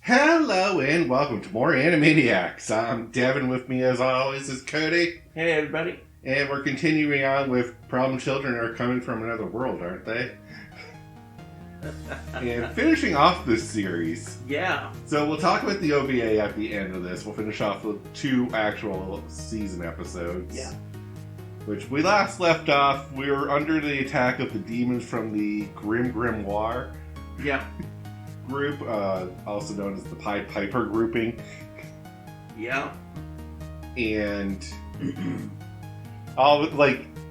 Hello and welcome to more Animeniacs. I'm Devin. With me as always is Cody. Hey everybody. And we're continuing on with Problem Children Are Coming From Another World, aren't they? And finishing off this series. Yeah. So we'll talk about the OVA at the end of this. We'll finish off with 2 actual season episodes. Yeah. Which we last left off, we were under the attack of the demons from the Grim Grimoire. Yeah. Group, also known as the Pied Piper grouping. Yeah. And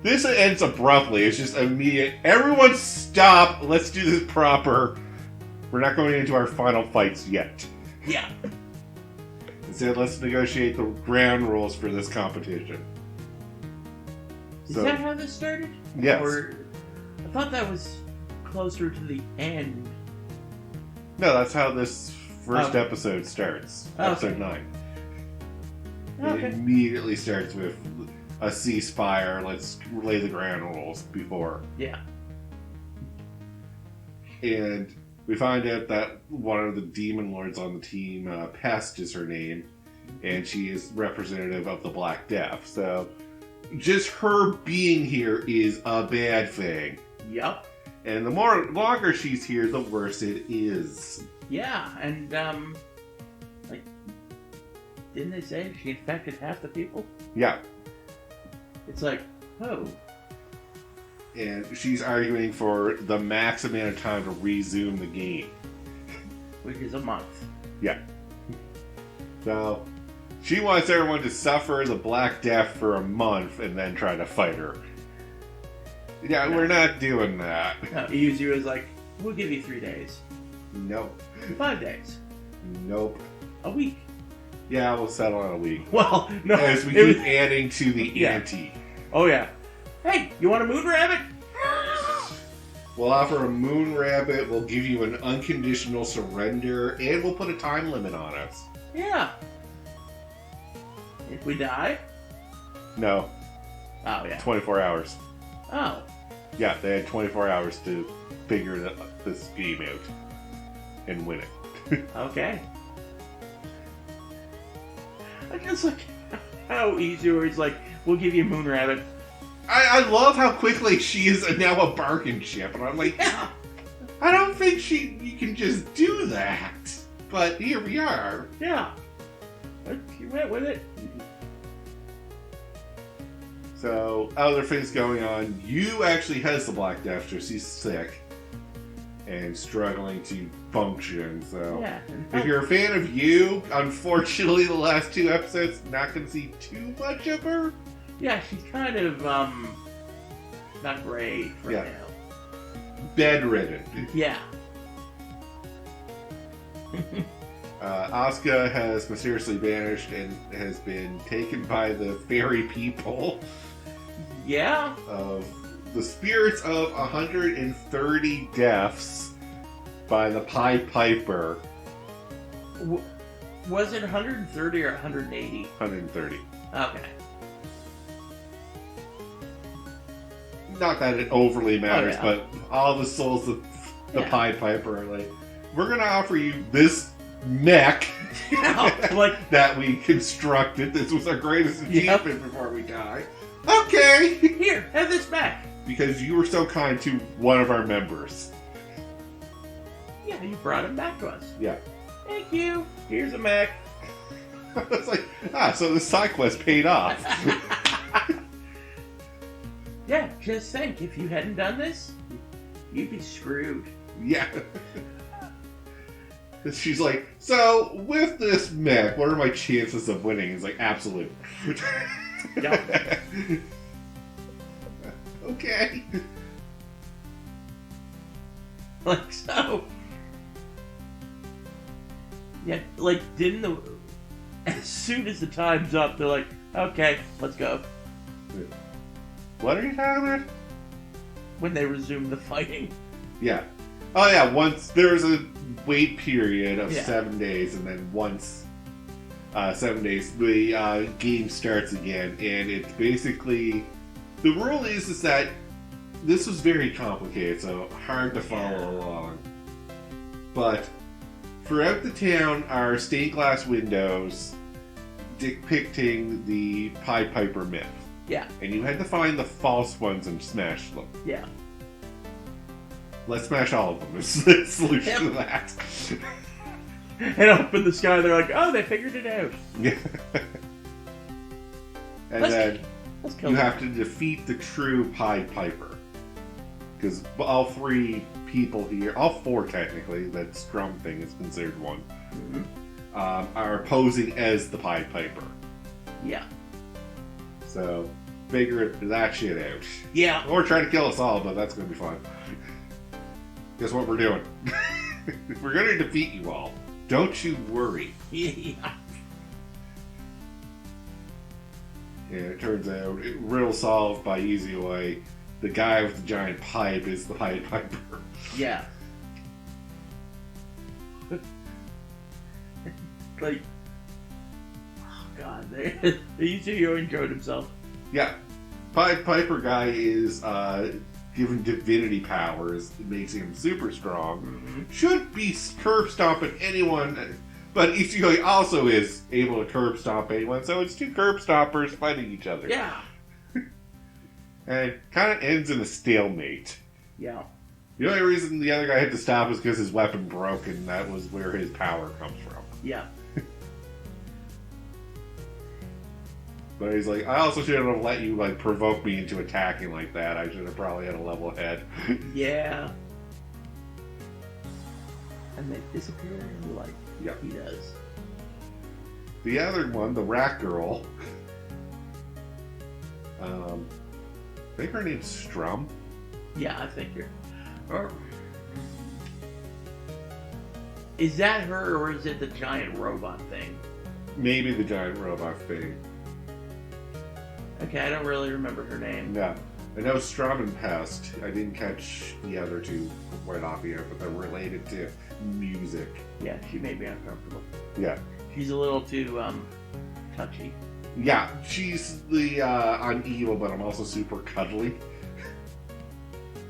this ends abruptly. It's just immediate. Everyone stop. Let's do this proper. We're not going into our final fights yet. Yeah. Instead, let's negotiate the ground rules for this competition. Is that how this started? Yes. Or I thought that was closer to the end. No, that's how this first episode starts. Episode 9. Okay. It immediately starts with a ceasefire. Let's lay the ground rules before. Yeah. And we find out that one of the demon lords on the team, Pest is her name, and she is representative of the Black Death. So just her being here is a bad thing. Yep. And the longer she's here, the worse it is. Yeah, and didn't they say she infected half the people? Yeah. It's like, oh. And she's arguing for the max amount of time to resume the game. Which is a month. Yeah. So, she wants everyone to suffer the Black Death for a month and then try to fight her. Yeah, no. We're not doing that. No, Yuzu is like, we'll give you 3 days. Nope. 5 days. Nope. A week. Yeah, we'll settle on a week. Well, no. As we keep adding to the ante. Oh, yeah. Hey, you want a moon rabbit? We'll offer a moon rabbit, we'll give you an unconditional surrender, and we'll put a time limit on us. Yeah. If we die? No. Oh, yeah. 24 hours. Oh. Yeah, they had 24 hours to figure this game out and win it. Okay. I just like how easy where he's like, we'll give you a moon rabbit. I love how quickly she is now a bargain chip, and I'm like, yeah. I don't think you can just do that. But here we are. Yeah. She went with it. So, other things going on. Yu actually has the Black Death, so she's sick and struggling to function. So, yeah. If you're a fan of Yu, unfortunately, the last 2 episodes, not going to see too much of her. Yeah, she's kind of not great right now. Bedridden. Yeah. Asuka has mysteriously vanished and has been taken by the fairy people. Yeah. Of the spirits of 130 deaths by the Pied Piper. Was it 130 or 180? 130. Okay. Not that it overly matters, oh, yeah. but all the souls of the Pied Piper are like, we're going to offer you this mech like, that we constructed. This was our greatest achievement before we die. Okay. Here, have this back. Because you were so kind to one of our members. Yeah, you brought him back to us. Yeah. Thank you. Here's a mech. It's like, so the side quest paid off. Yeah, just think, if you hadn't done this, you'd be screwed. Yeah. She's like, so with this mech, what are my chances of winning? It's like, absolute. Yep. Okay. Like, so. Yeah, like, as soon as the time's up, they're like, okay, let's go. What are you talking about? When they resume the fighting. Yeah. Oh, yeah, once there's a wait period of 7 days, and then once 7 days, the game starts again, and it's basically... The rule is that this was very complicated, so hard to follow along. But throughout the town are stained glass windows depicting the Pied Piper myth. Yeah. And you had to find the false ones and smash them. Yeah. Let's smash all of them. It's the solution to that. And up in the sky, they're like, oh, they figured it out. Yeah. And then you have to defeat the true Pied Piper. Because all three people here, all four technically, that Strum thing is considered one, are posing as the Pied Piper. Yeah. So, figure that shit out. Yeah. Or try to kill us all, but that's going to be fun. Guess what we're doing? We're going to defeat you all. Don't you worry. Yeah. And it turns out, riddle solved by easy way. The guy with the giant pipe is the Pied Piper. Yeah. Like, oh god, they used to enjoyed himself. Yeah. Pied Piper guy is given divinity powers. It makes him super strong. Mm-hmm. Should be curb stomping anyone. But Ichigoi also is able to curb stomp anyone, so it's two curb stompers fighting each other. Yeah. And it kind of ends in a stalemate. Yeah. The only reason the other guy had to stop was because his weapon broke, and that was where his power comes from. Yeah. But he's like, I also shouldn't have let you like provoke me into attacking like that. I should have probably had a level head. Yeah. And they disappear in the light. Yeah. He does. The other one, the rat girl. I think her name's Strum. Yeah, I think you're. Or is that her, or is it the giant robot thing? Maybe the giant robot thing. Okay, I don't really remember her name. Yeah. I know Strum and Pest. I didn't catch the other two right off here, but they're related to music. Yeah, she made me uncomfortable. Yeah. She's a little too touchy. Yeah, she's the I'm evil, but I'm also super cuddly.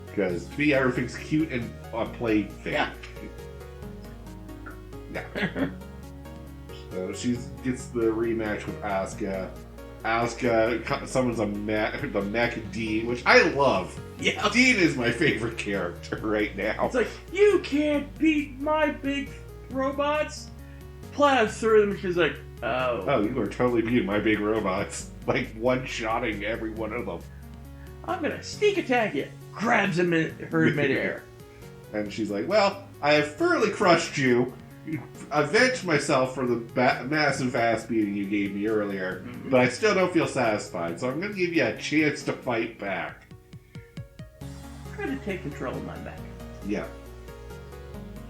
Because to me, everything's cute and played fake. Yeah. Yeah. So she gets the rematch with Asuka. Asuka summons the mech Dean, which I love. Yeah. Dean is my favorite character right now. It's like, you can't beat my big robots. Plows through them, and she's like, oh. Oh, you are totally beating my big robots. Like one-shotting every one of them. I'm gonna sneak attack you. Grabs him in her midair. And she's like, well, I have thoroughly crushed you. Avenged myself for the massive ass beating you gave me earlier, but I still don't feel satisfied, so I'm going to give you a chance to fight back. Try to take control of my back. Yeah.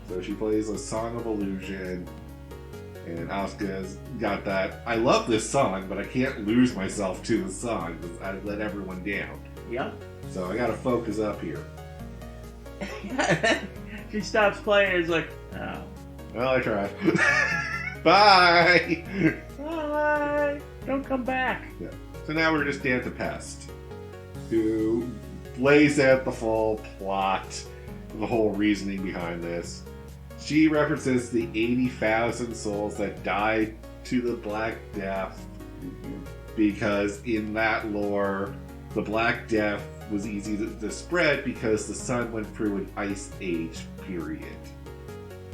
So she plays a Song of Illusion, and Asuka's got that. I love this song, but I can't lose myself to the song because I let everyone down. Yeah. So I got to focus up here. She stops playing and is like, oh. Well, I tried. Bye! Bye! Don't come back. Yeah. So now we're just down to Pest, who lays out the full plot, the whole reasoning behind this. She represents the 80,000 souls that died to the Black Death, because in that lore, the Black Death was easy to spread because the sun went through an ice age period,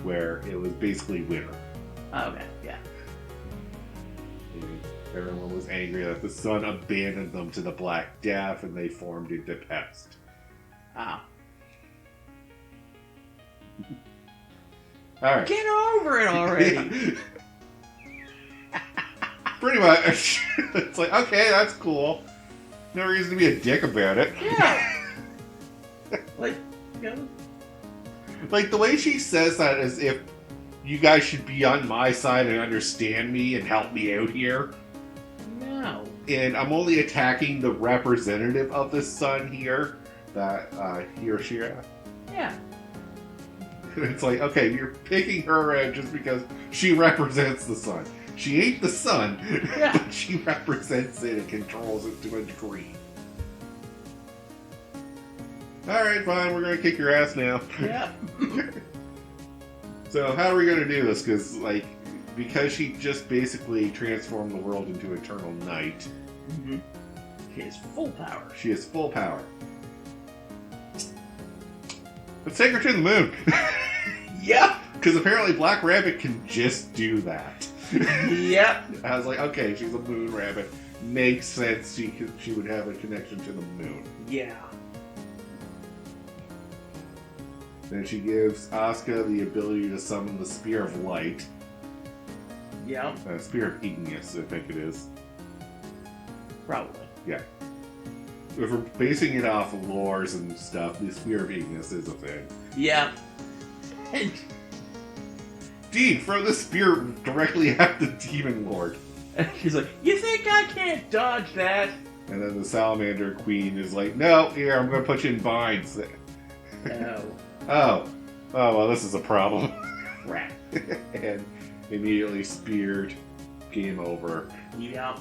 where it was basically winter. Okay, yeah. And everyone was angry that the sun abandoned them to the Black Death, and they formed into Pest. Ah. Alright. Get over it already! Yeah. Pretty much. It's like, okay, that's cool. No reason to be a dick about it. Yeah. Like, you know. Like, the way she says that as if you guys should be on my side and understand me and help me out here. No. And I'm only attacking the representative of the sun here, that Hiroshira. Yeah. It's like, okay, you're picking her out just because she represents the sun. She ain't the sun, Yeah. but she represents it and controls it to a degree. Alright, fine, we're gonna kick your ass now. Yeah. So how are we going to do this? Because she just basically transformed the world into eternal night. Mm-hmm. She has full power. She has full power. Let's take her to the moon. Yep. Because apparently Black Rabbit can just do that. Yep. I was like, okay, she's a moon rabbit. Makes sense. She would have a connection to the moon. Yeah. Then she gives Asuka the ability to summon the Spear of Light. Yeah. Spear of Ignis, I think it is. Probably. Yeah. If we're basing it off of lores and stuff, the Spear of Ignis is a thing. Yeah. And Dean, throw the spear directly at the Demon Lord. she's like, you think I can't dodge that? And then the Salamander Queen is like, no, here, I'm going to put you in binds. No. Oh, well, this is a problem. Crap. And immediately speared. Game over. Yep.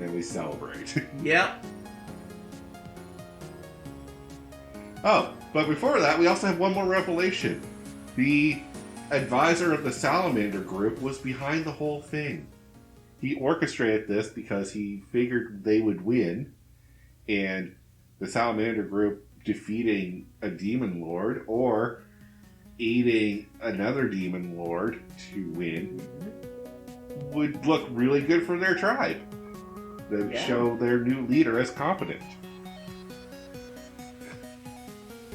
And we celebrate. Yep. Oh, but before that, we also have one more revelation. The advisor of the Salamander group was behind the whole thing. He orchestrated this because he figured they would win, and the Salamander group defeating a demon lord or aiding another demon lord to win would look really good for their tribe. That would show their new leader as competent.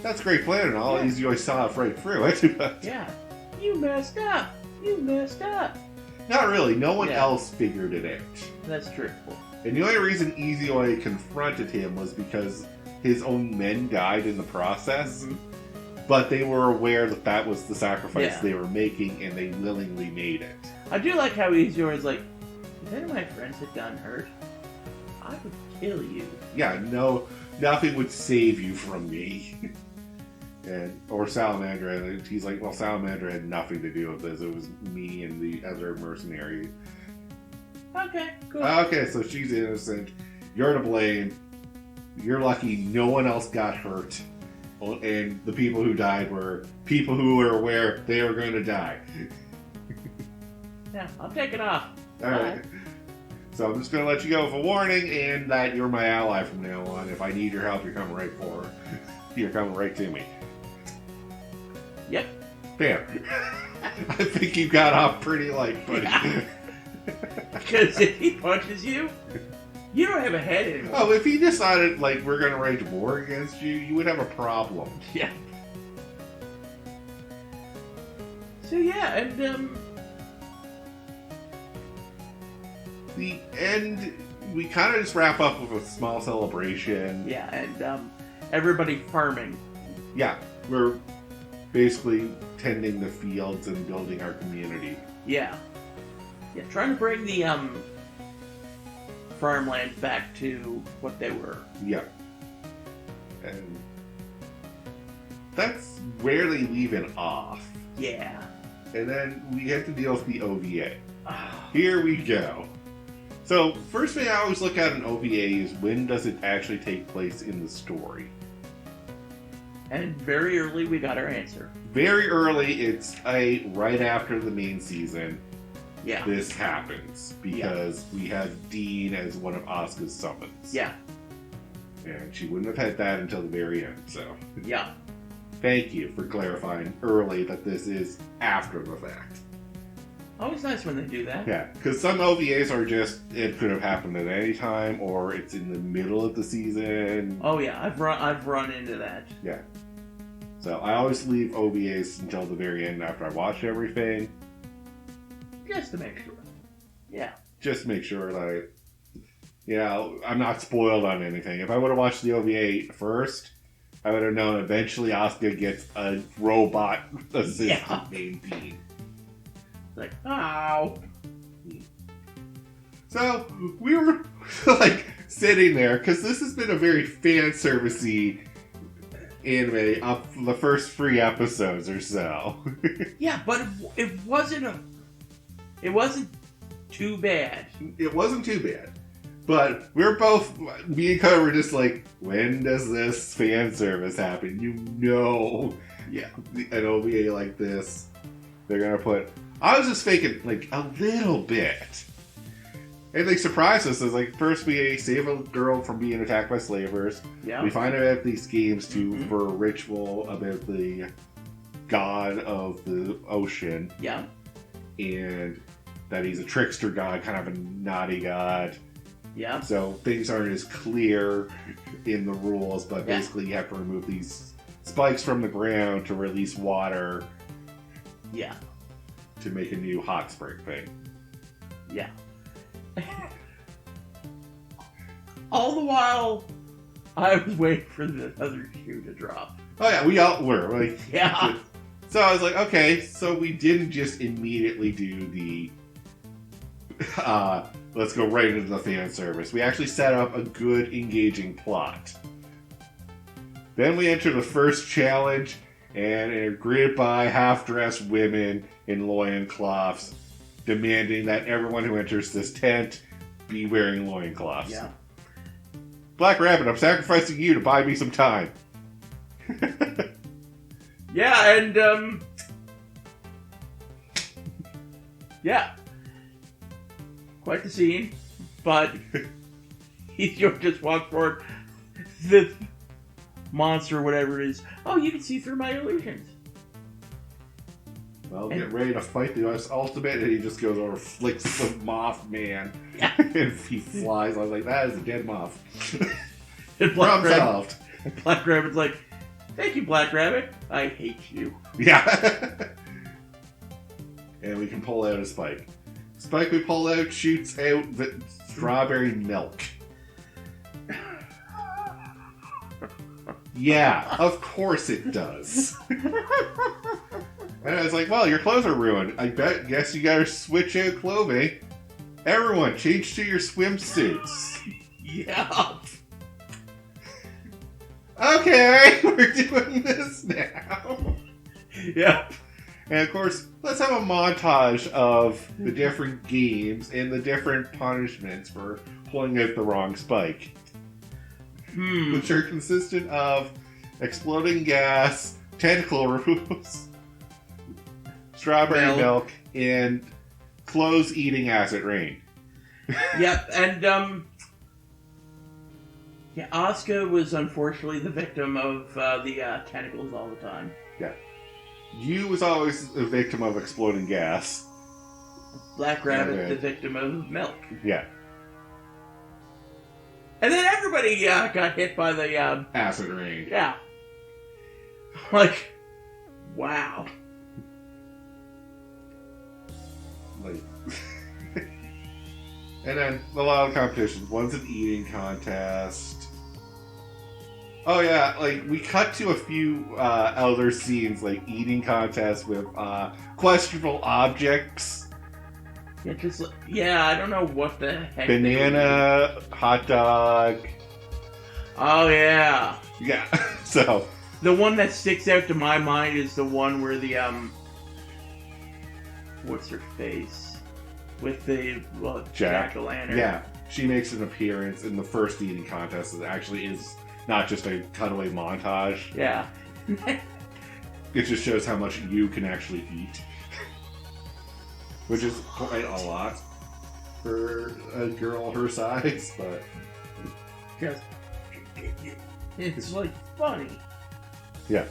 That's a great plan and all. You always saw it right through it. But yeah. You messed up. You messed up. Not really. No one else figured it out. That's true. And the only reason Easy Oi confronted him was because his own men died in the process. Mm-hmm. But they were aware that that was the sacrifice they were making, and they willingly made it. I do like how Easy Oi is like, if any of my friends had gotten hurt, I would kill you. Yeah, no, nothing would save you from me. Or Salamander, and he's like, well, Salamander had nothing to do with this. It was me and the other mercenary. Okay, cool. Okay, so she's innocent. You're to blame. You're lucky no one else got hurt. And the people who died were people who were aware they were going to die. Yeah, I'll take it off. Alright. So I'm just going to let you go with a warning, and that you're my ally from now on. If I need your help, you're coming right for You're coming right to me. Yep. Bam. I think you got off pretty light, buddy. Yeah. Because if he punches you, you don't have a head anymore. Oh, if he decided, like, we're going to wage war against you, you would have a problem. Yeah. So, yeah, and, the end, we kind of just wrap up with a small celebration. Yeah, and, everybody farming. Yeah, we're basically tending the fields and building our community. Yeah. Yeah, trying to bring the, farmlands back to what they were. Yeah. And that's where they leave it off. Yeah. And then we have to deal with the OVA. Here we go. So, first thing I always look at an OVA is when does it actually take place in the story? And very early we got our answer. Very early, it's right after the main season. Yeah. This happens because we have Dean as one of Asuka's summons. Yeah. And she wouldn't have had that until the very end, so. Yeah. Thank you for clarifying early that this is after the fact. Always nice when they do that. Yeah, because some OVAs are just, it could have happened at any time, or it's in the middle of the season. Oh yeah, I've run into that. Yeah. So I always leave OVAs until the very end after I watch everything. Just to make sure. Yeah. Just to make sure that I'm not spoiled on anything. If I would have watched the OVA first, I would have known eventually Asuka gets a robot assistant named Dean. Like, ow. So, we were, like, sitting there, because this has been a very fan-servicey anime up for the first 3 episodes or so. Yeah, but it wasn't too bad. It wasn't too bad. But we're both, me and Cody were just like, when does this fan service happen? You know, an OVA like this they're gonna put. I was just faking like a little bit. And they surprise us as like first we save a girl from being attacked by slavers. Yeah. We find out at these games for a ritual about the god of the ocean. Yeah. And that he's a trickster god, kind of a naughty god. Yeah. So things aren't as clear in the rules, but basically you have to remove these spikes from the ground to release water. Yeah. To make a new hot spring thing. Yeah. All the while, I was waiting for the other shoe to drop. Oh yeah, we all were. Like, yeah. So I was like, okay, so we didn't just immediately do the let's go right into the fan service. We actually set up a good, engaging plot. Then we enter the first challenge, and are greeted by half-dressed women in loincloths, demanding that everyone who enters this tent be wearing loincloths. Yeah. Black Rabbit, I'm sacrificing you to buy me some time. Yeah, and, yeah. Quite the scene, but you just walk forward. The monster, whatever it is, oh, you can see through my illusions. Well, get ready to fight the US Ultimate, and he just goes over, flicks the Mothman, and he flies. I was like, that is a dead moth. Problem solved. Black Rabbit's like, thank you, Black Rabbit. I hate you. Yeah. And we can pull out a spike. Spike we pull out shoots out the strawberry milk. Yeah, of course it does. And I was like, well, your clothes are ruined. Guess you gotta switch out clothing. Everyone, change to your swimsuits. Yeah. Okay, we're doing this now. Yeah. And of course, let's have a montage of the different games and the different punishments for pulling out the wrong spike. Which are consistent of exploding gas, tentacle roots, strawberry milk, and clothes eating acid rain. Yep, and yeah, Asuka was unfortunately the victim of the tentacles all the time. Yeah. You was always a victim of exploding gas. Black Rabbit, the victim of milk. Yeah. And then everybody got hit by the acid rain. Yeah. Like, wow. Like, and then a lot of competitions. One's an eating contest. Oh yeah, like we cut to a few other scenes, like eating contests with questionable objects. Yeah, I don't know what the heck. Banana, hot dog. Oh yeah. Yeah. So the one that sticks out to my mind is the one where the what's her face with the jack-o'-lantern. Yeah, she makes an appearance in the first eating contest. It actually is not just a cutaway montage. Yeah. It just shows how much you can actually eat. Which is quite a lot for a girl her size, but just it's like funny. Yeah.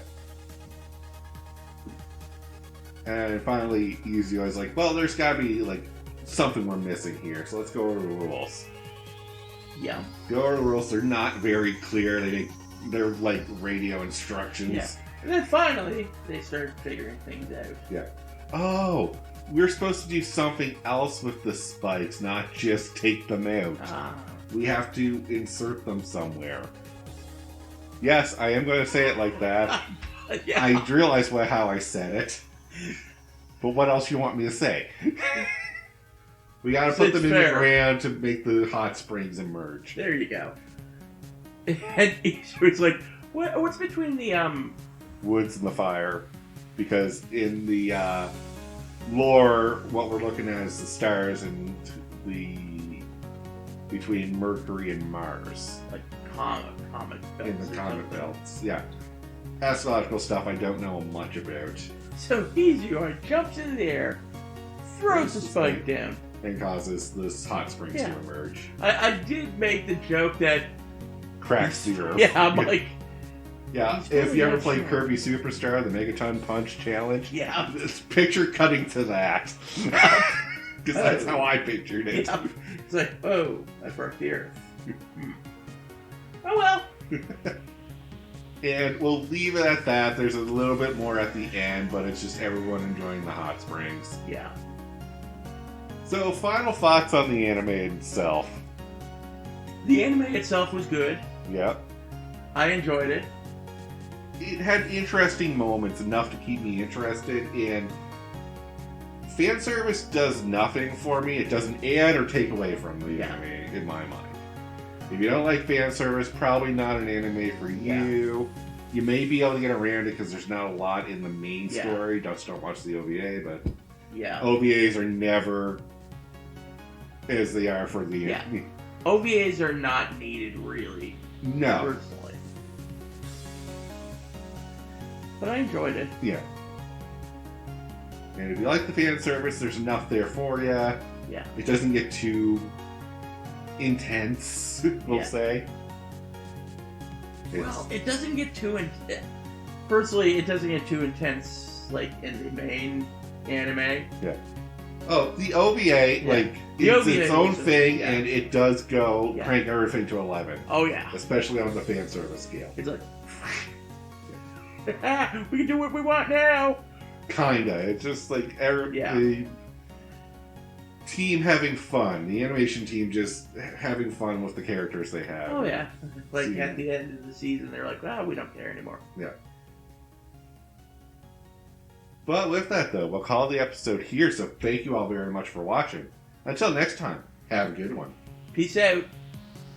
And finally, Yuzu was like, well, there's gotta be like something we're missing here, so let's go over the rules. Yeah. Go over the rules, they're not very clear. They're like radio instructions. Yeah. And then finally, they start figuring things out. Yeah. Oh, we're supposed to do something else with the spikes, not just take them out. We have to insert them somewhere. Yes, I am going to say it like that. Yeah. I realize how I said it. But what else you want me to say? We got to put them in the ground to make the hot springs emerge. There you go. And it's like, what's between the woods and the fire? Because in the lore, what we're looking at is the stars and between Mercury and Mars. Like comic belts. In the comic belts, yeah. Astrological stuff I don't know much about. So Izuyar jumps in the air, throws the spike down, and causes this hot springs to emerge. I did make the joke that cracks the earth. Yeah, I'm like... Yeah, if you ever played Kirby Superstar, the Megaton Punch Challenge, this picture cutting to that. Because that's how I pictured it. Yeah. It's like, oh, I broke the earth. Oh well. And we'll leave it at that. There's a little bit more at the end, but it's just everyone enjoying the hot springs. Yeah. So, final thoughts on the anime itself. The anime itself was good. Yep. I enjoyed it. It had interesting moments, enough to keep me interested in. Fan service does nothing for me. It doesn't add or take away from the anime, in my mind. If you don't like fan service, probably not an anime for you. You may be able to get around it because there's not a lot in the main story. Just don't watch the OVA, but OVAs are never as they are for the anime. OVAs are not needed, really. No. Personally. But I enjoyed it. Yeah. And if you like the fan service, there's enough there for you. Yeah. It doesn't get too intense, we'll say. Well, it doesn't get too intense. Personally, it doesn't get too intense, like, in the main anime. Yeah. Oh, the OVA, it's its own thing, and it does go crank everything to 11. Oh, yeah. Especially on the fan service scale. It's like... we can do what we want now. Kinda. It's just like the team having fun. The animation team just having fun with the characters they have. Oh yeah. Like at the end of the season, they're like, "Wow, we don't care anymore." Yeah. But with that though, we'll call the episode here. So thank you all very much for watching. Until next time, have a good one. Peace out.